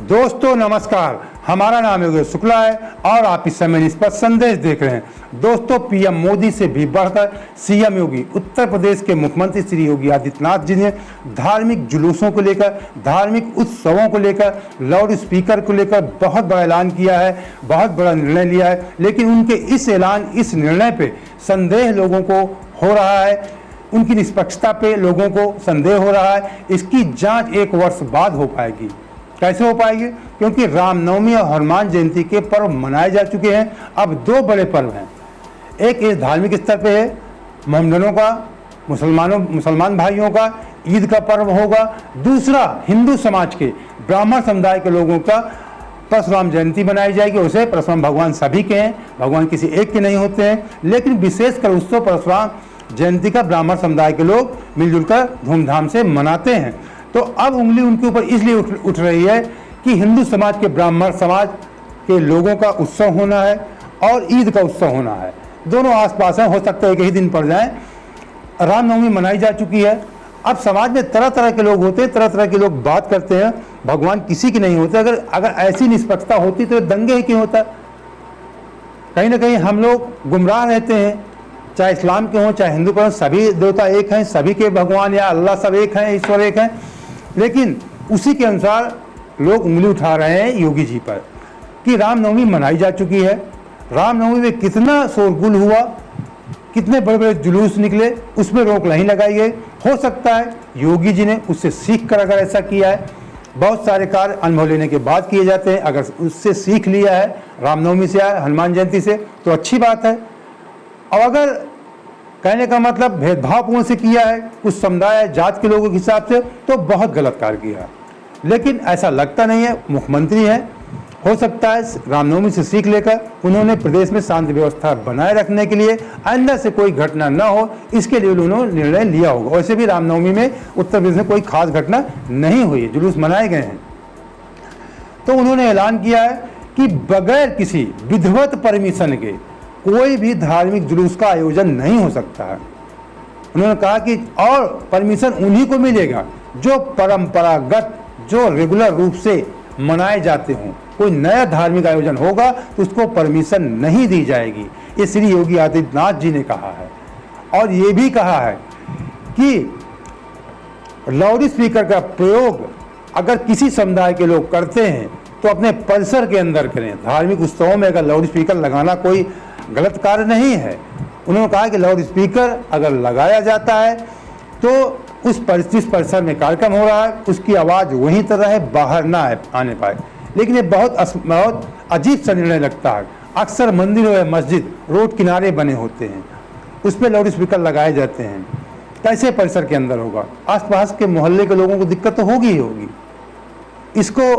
दोस्तों नमस्कार, हमारा नाम योगेश शुक्ला है और आप इस समय निष्पक्ष संदेश देख रहे हैं। दोस्तों, पीएम मोदी से भी बढ़कर सीएम योगी उत्तर प्रदेश के मुख्यमंत्री श्री योगी आदित्यनाथ जी ने धार्मिक जुलूसों को लेकर, धार्मिक उत्सवों को लेकर, लाउड स्पीकर को लेकर बहुत बड़ा ऐलान किया है, बहुत बड़ा निर्णय लिया है। लेकिन उनके इस ऐलान, इस निर्णय पे संदेह लोगों को हो रहा है, उनकी निष्पक्षता पे लोगों को संदेह हो रहा है। इसकी जाँच 1 वर्ष बाद हो पाएगी। कैसे हो पाएगी? क्योंकि रामनवमी और हनुमान जयंती के पर्व मनाए जा चुके हैं। अब 2 बड़े पर्व हैं। एक इस धार्मिक स्तर पे है, मोहम्मदनों का, मुसलमान भाइयों का ईद का पर्व होगा। दूसरा, हिंदू समाज के ब्राह्मण समुदाय के लोगों का परशुराम जयंती मनाई जाएगी। उसे परशुराम भगवान सभी के हैं, भगवान किसी एक के नहीं होते हैं, लेकिन विशेषकर उत्सव परशुराम जयंती का ब्राह्मण समुदाय के लोग मिलजुल कर धूमधाम से मनाते हैं। तो अब उंगली उनके ऊपर इसलिए उठ रही है कि हिंदू समाज के ब्राह्मण समाज के लोगों का उत्सव होना है और ईद का उत्सव होना है। दोनों आसपास हैं, हो सकता है एक ही दिन पड़ जाए। रामनवमी मनाई जा चुकी है। अब समाज में तरह तरह के लोग होते हैं, तरह तरह के लोग बात करते हैं, भगवान किसी की नहीं होते। अगर ऐसी निष्पक्षता होती तो दंगे ही क्यों होता? कहीं ना कहीं हम लोग गुमराह रहते हैं, चाहे इस्लाम के हों चाहे हिंदू के हों, सभी देवता एक हैं, सभी के भगवान या अल्लाह सब एक हैं, ईश्वर एक हैं। लेकिन उसी के अनुसार लोग उंगली उठा रहे हैं योगी जी पर कि रामनवमी मनाई जा चुकी है। रामनवमी में कितना शोरगुल हुआ, कितने बड़े बड़े जुलूस निकले, उसमें रोक नहीं लगाई गई। हो सकता है योगी जी ने उससे सीख कर अगर ऐसा किया है। बहुत सारे कार्य अनुभव लेने के बाद किए जाते हैं। अगर उससे सीख लिया है, रामनवमी से या हनुमान जयंती से, तो अच्छी बात है। और अगर कहने का मतलब भेदभावपूर्ण से किया है कुछ समुदाय जात के लोगों के हिसाब से, तो बहुत गलत कार्य किया। लेकिन ऐसा लगता नहीं है। मुख्यमंत्री हैं, हो सकता है रामनवमी से सीख लेकर उन्होंने प्रदेश में शांति व्यवस्था बनाए रखने के लिए, आइंदा से कोई घटना न हो, इसके लिए उन्होंने निर्णय लिया होगा। वैसे भी रामनवमी में उत्तर प्रदेश में कोई खास घटना नहीं हुई है, जुलूस मनाए गए हैं। तो उन्होंने ऐलान किया है कि बगैर किसी विधिवत परमिशन के कोई भी धार्मिक जुलूस का आयोजन नहीं हो सकता है। उन्होंने कहा कि और परमिशन उन्हीं को मिलेगा जो परंपरागत, जो रेगुलर रूप से मनाए जाते हों। कोई नया धार्मिक आयोजन होगा तो उसको परमिशन नहीं दी जाएगी। ये श्री योगी आदित्यनाथ जी ने कहा है। और ये भी कहा है कि लाउड स्पीकर का प्रयोग अगर किसी समुदाय के लोग करते हैं तो अपने परिसर के अंदर करें। धार्मिक उत्सवों में अगर लाउड स्पीकर लगाना कोई गलत कार्य नहीं है। उन्होंने कहा कि लाउड स्पीकर अगर लगाया जाता है तो उस जिस परिसर में कार्यक्रम हो रहा है उसकी आवाज़ वहीं तरह रहे, बाहर ना आने पाए। लेकिन ये बहुत अजीब सा निर्णय लगता है। अक्सर मंदिर या मस्जिद रोड किनारे बने होते हैं, उस पर लाउड स्पीकर लगाए जाते हैं। कैसे परिसर के अंदर होगा? आसपास के मोहल्ले के लोगों को दिक्कत तो होगी ही होगी। इसको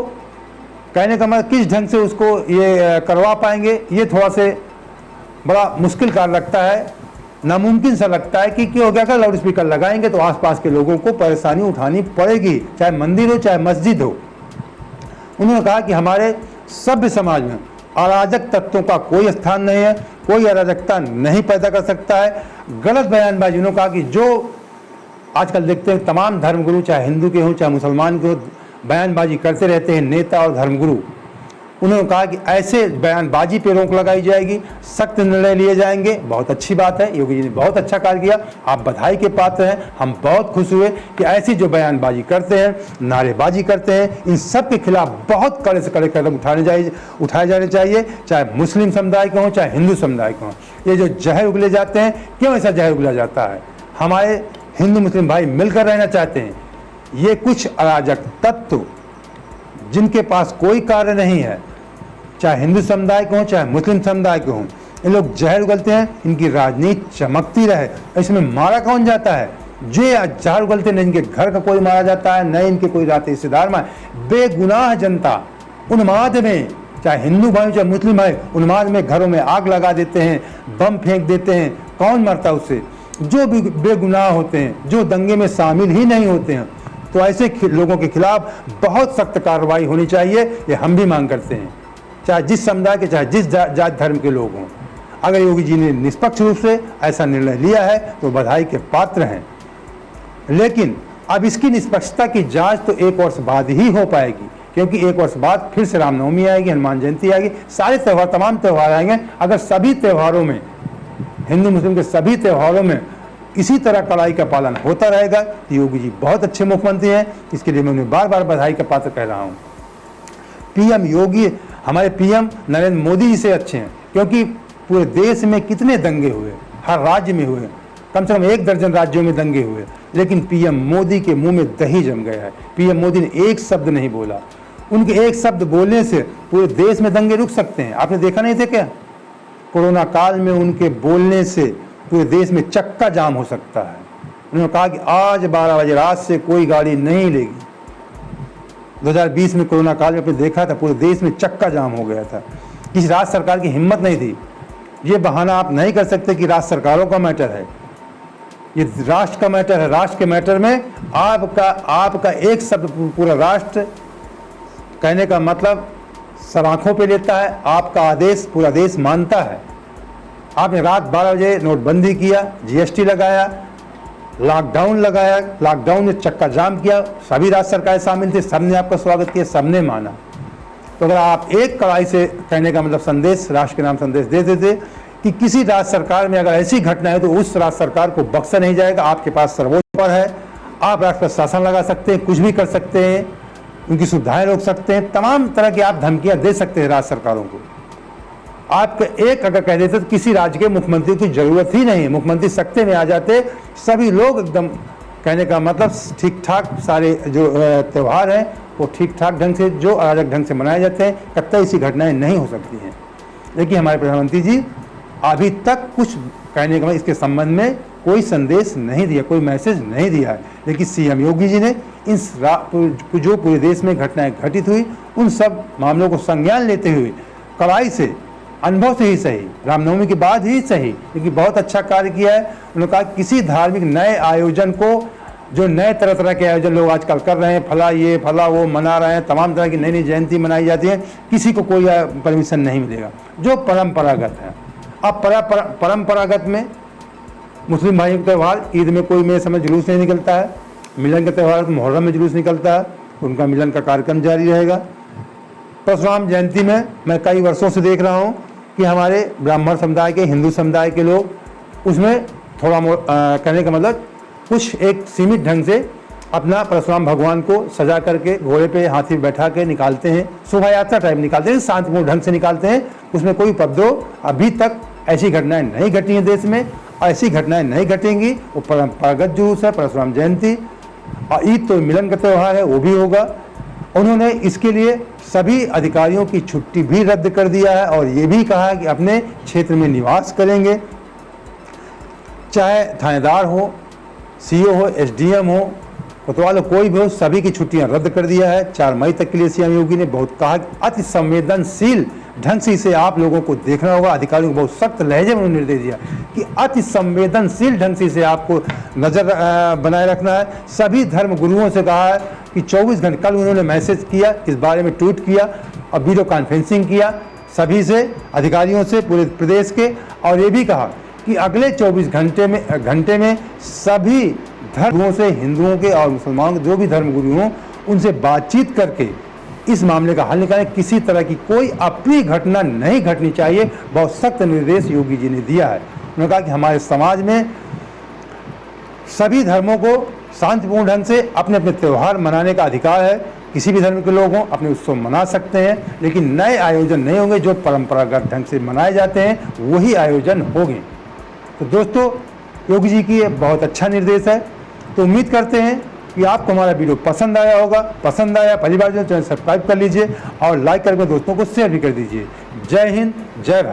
कहने का मतलब किस ढंग से उसको ये करवा पाएंगे, ये थोड़ा से बड़ा मुश्किल कार्य लगता है, नामुमकिन सा लगता है कि क्यों हो गया अगर लाउड स्पीकर लगाएंगे तो आसपास के लोगों को परेशानी उठानी पड़ेगी, चाहे मंदिर हो चाहे मस्जिद हो। उन्होंने कहा कि हमारे सभ्य समाज में अराजक तत्वों का कोई स्थान नहीं है, कोई अराजकता नहीं पैदा कर सकता है। गलत बयानबाजी, उन्होंने कहा कि जो आजकल देखते हैं तमाम धर्मगुरु, चाहे हिंदू के हों चाहे मुसलमान के हों, बयानबाजी करते रहते हैं नेता और धर्मगुरु। उन्होंने कहा कि ऐसे बयानबाजी पे रोक लगाई जाएगी, सख्त निर्णय लिए जाएंगे। बहुत अच्छी बात है, योगी जी ने बहुत अच्छा कार्य किया, आप बधाई के पात्र हैं। हम बहुत खुश हुए कि ऐसी जो बयानबाजी करते हैं, नारेबाजी करते हैं, इन सब के खिलाफ बहुत कड़े से कड़े कदम उठाए जाने चाहिए, चाहे मुस्लिम समुदाय के हों चाहे हिंदू समुदाय के हों। ये जो जहर उगले जाते हैं, क्यों ऐसा जहर उगला जाता है? हमारे हिंदू मुस्लिम भाई मिलकर रहना चाहते हैं। ये कुछ अराजक तत्व जिनके पास कोई कार्य नहीं है, चाहे हिंदू समुदाय के हों चाहे मुस्लिम समुदाय के हों, ये लोग जहर उगलते हैं। इनकी राजनीति चमकती रहे, इसमें मारा कौन जाता है? जो जहर उगलते, न इनके घर का कोई मारा जाता है, न इनके कोई रात रिश्तेदार में। बेगुनाह जनता उन्माद में, चाहे हिंदू भाई चाहे मुस्लिम भाई, उन्माद में घरों में आग लगा देते हैं, बम फेंक देते हैं। कौन मरता उससे? जो भी बेगुनाह होते हैं, जो दंगे में शामिल ही नहीं होते हैं। तो ऐसे लोगों के खिलाफ बहुत सख्त कार्रवाई होनी चाहिए, ये हम भी मांग करते हैं, चाहे जिस समुदाय के, चाहे जिस जात धर्म के लोग हों। अगर योगी जी ने निष्पक्ष रूप से ऐसा निर्णय लिया है तो बधाई के पात्र हैं। लेकिन अब इसकी निष्पक्षता की जांच तो 1 वर्ष बाद ही हो पाएगी। क्योंकि एक वर्ष बाद फिर से रामनवमी आएगी, हनुमान जयंती आएगी, सारे त्यौहार, तमाम त्यौहार आएंगे। अगर सभी त्यौहारों में, हिंदू मुस्लिम के सभी त्यौहारों में इसी तरह कड़ाई का पालन होता रहेगा तो योगी जी बहुत अच्छे मुख्यमंत्री हैं। इसके लिए मैं उन्हें बार बार बधाई का पात्र कह रहा हूँ। पीएम योगी, हमारे पीएम नरेंद्र मोदी जी से अच्छे हैं, क्योंकि पूरे देश में कितने दंगे हुए, हर राज्य में हुए, कम से कम 1 दर्जन राज्यों में दंगे हुए, लेकिन पीएम मोदी के मुंह में दही जम गया है। पीएम मोदी ने एक शब्द नहीं बोला। उनके एक शब्द बोलने से पूरे देश में दंगे रुक सकते हैं। आपने देखा नहीं थे क्या? कोरोना काल में उनके बोलने से पूरे देश में चक्का जाम हो सकता है। उन्होंने कहा कि आज 12 बजे रात से कोई गाड़ी नहीं लेगी। 2020 में कोरोना काल में आपने देखा था, पूरे देश में चक्का जाम हो गया था। किसी राज्य सरकार की हिम्मत नहीं थी। ये बहाना आप नहीं कर सकते कि राज्य सरकारों का मैटर है, ये राष्ट्र का मैटर है। राष्ट्र के मैटर में आपका एक शब्द पूरा राष्ट्र कहने का मतलब सब आंखों पे लेता है। आपका आदेश पूरा देश मानता है। आपने रात 12 बजे नोटबंदी किया, जीएसटी लगाया, लॉकडाउन लगाया, लॉकडाउन ने चक्का जाम किया, सभी राज्य सरकारें शामिल थे, सबने आपका स्वागत किया, सबने माना। तो अगर आप एक कड़ाई से कहने का मतलब संदेश, राष्ट्र के नाम संदेश दे देते कि किसी राज्य सरकार में अगर ऐसी घटना है तो उस राज्य सरकार को बख्शा नहीं जाएगा। आपके पास सर्वोच्च पर है, आप राष्ट्र पर शासन लगा सकते हैं, कुछ भी कर सकते हैं, उनकी सुविधाएं रोक सकते हैं, तमाम तरह की आप धमकियां दे सकते हैं राज्य सरकारों को। आपका एक अगर कह देते तो किसी राज्य के मुख्यमंत्री की जरूरत ही नहीं है, मुख्यमंत्री सत्ते में आ जाते, सभी लोग एकदम कहने का मतलब ठीक ठाक सारे जो त्यौहार हैं वो ठीक ठाक ढंग से, जो अराजक ढंग से मनाए जाते हैं, कतई ऐसी घटनाएं नहीं हो सकती हैं। लेकिन हमारे प्रधानमंत्री जी अभी तक कुछ कहने का इसके संबंध में कोई संदेश नहीं दिया, कोई मैसेज नहीं दिया है। लेकिन सीएम योगी जी ने इन जो पूरे देश में घटनाएं घटित हुई उन सब मामलों को संज्ञान लेते हुए कड़ाई से, अनुभव से ही सही, रामनवमी के बाद ही सही, लेकिन बहुत अच्छा कार्य किया है। उन्होंने कहा किसी धार्मिक नए आयोजन को, जो नए तरह तरह के आयोजन लोग आजकल कर रहे हैं, फला ये फला वो मना रहे हैं, तमाम तरह की नई नई जयंती मनाई जाती है, किसी को कोई परमिशन नहीं मिलेगा। जो परंपरागत है, अब परंपरागत में मुस्लिम भाइयों के त्यौहार, ईद में कोई मेरे समझ जुलूस नहीं निकलता है, मिलन का त्यौहार तो मुहर्रम में जुलूस निकलता है, उनका मिलन का कार्यक्रम जारी रहेगा। परशुराम जयंती में मैं कई वर्षों से देख रहा हूँ कि हमारे ब्राह्मण समुदाय के, हिंदू समुदाय के लोग उसमें थोड़ा कहने का मतलब कुछ एक सीमित ढंग से अपना परशुराम भगवान को सजा करके घोड़े पे हाथी बैठा के निकालते हैं, शोभा यात्रा टाइप निकालते हैं, शांतिपूर्ण ढंग से निकालते हैं, उसमें कोई उपद्रव, अभी तक ऐसी घटनाएं नहीं घटी हैं देश में, ऐसी घटनाएं नहीं घटेंगी। वो परंपरागत जुलूस है परशुराम जयंती, और ईद तो मिलन का त्यौहार है, वो भी होगा। उन्होंने इसके लिए सभी अधिकारियों की छुट्टी भी रद्द कर दिया है और ये भी कहा कि अपने क्षेत्र में निवास करेंगे, चाहे थानेदार हो, सीओ हो, एसडीएम हो, कोतवाल हो, कोई भी हो, सभी की छुट्टियां रद्द कर दिया है। 4 मई तक के लिए सीएम योगी ने बहुत कहा कि अति संवेदनशील ढंग से इसे आप लोगों को देखना होगा। अधिकारियों को बहुत सख्त लहजे में उन्होंने निर्देश दिया कि अति संवेदनशील ढंग से इसे आपको नज़र बनाए रखना है। सभी धर्म गुरुओं से कहा है कि 24 घंटे, कल उन्होंने मैसेज किया, इस बारे में ट्वीट किया और वीडियो कॉन्फ्रेंसिंग किया सभी से, अधिकारियों से पूरे प्रदेश के, और ये भी कहा कि अगले 24 घंटे में सभी धर्मों से, हिंदुओं के और मुसलमानों के जो भी धर्मगुरु हों, उनसे बातचीत करके इस मामले का हल निकालें। किसी तरह की कोई अप्रिय घटना नहीं घटनी चाहिए, बहुत सख्त निर्देश योगी जी ने दिया है। उन्होंने कहा कि हमारे समाज में सभी धर्मों को शांतिपूर्ण ढंग से अपने अपने त्यौहार मनाने का अधिकार है। किसी भी धर्म के लोग हों अपने उत्सव मना सकते हैं, लेकिन नए आयोजन नहीं होंगे। जो परंपरागत ढंग से मनाए जाते हैं वही आयोजन होंगे। तो दोस्तों, योगी जी की ये बहुत अच्छा निर्देश है। तो उम्मीद करते हैं कि आपको हमारा वीडियो पसंद आया होगा। पसंद आया, पहली बार जो चैनल सब्सक्राइब कर लीजिए और लाइक करके दोस्तों को शेयर भी कर दीजिए। जय हिंद, जय भारत।